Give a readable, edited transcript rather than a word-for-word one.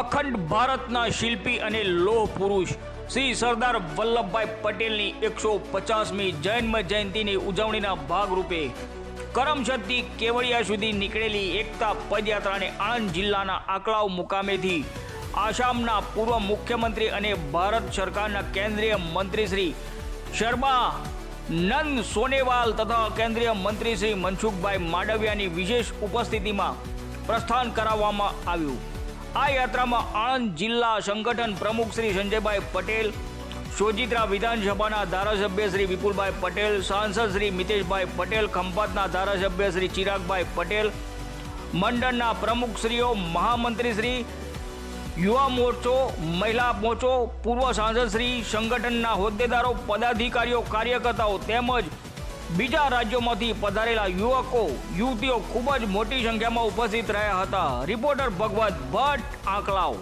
અખંડ ભારતના શિલ્પી અને લોહ પુરુષ શ્રી સરદાર વલ્લભભાઈ પટેલની 150મી જન્મ જયંતિની ઉજવણીના ભાગરૂપે કરમસદથી કેવડિયા સુધી નીકળેલી એકતા પદયાત્રાને આણંદ જિલ્લાના આકલાવ મુકામેથી આસામના પૂર્વ મુખ્યમંત્રી અને ભારત સરકારના કેન્દ્રીય મંત્રી શ્રી સર્બાનંદ સોનોવાલ તથા કેન્દ્રીય મંત્રી શ્રી મનસુખભાઈ માંડવિયાની વિશેષ ઉપસ્થિતિમાં પ્રસ્થાન કરાવવામાં આવ્યું। આ યાત્રામાં આણંદ જિલ્લા સંગઠન પ્રમુખ શ્રી સંજયભાઈ પટેલ, સોજિત્રા વિધાનસભાના ધારાસભ્ય શ્રી વિપુલભાઈ પટેલ, સાંસદ શ્રી મિતેશભાઈ પટેલ, ખંભાતના ધારાસભ્ય શ્રી ચિરાગભાઈ પટેલ, મંડળના પ્રમુખશ્રીઓ, મહામંત્રી શ્રી, યુવા મોરચો, મહિલા મોરચો, પૂર્વ સાંસદ શ્રી, સંગઠનના હોદ્દેદારો, પદાધિકારીઓ, કાર્યકર્તાઓ તેમજ બીજા રાજ્યોમાંથી પધારેલા યુવકો યુવતીઓ ખૂબ જ મોટી સંખ્યામાં ઉપસ્થિત રહ્યા હતા। રિપોર્ટર ભગવત ભટ્ટ, આંકલાવ।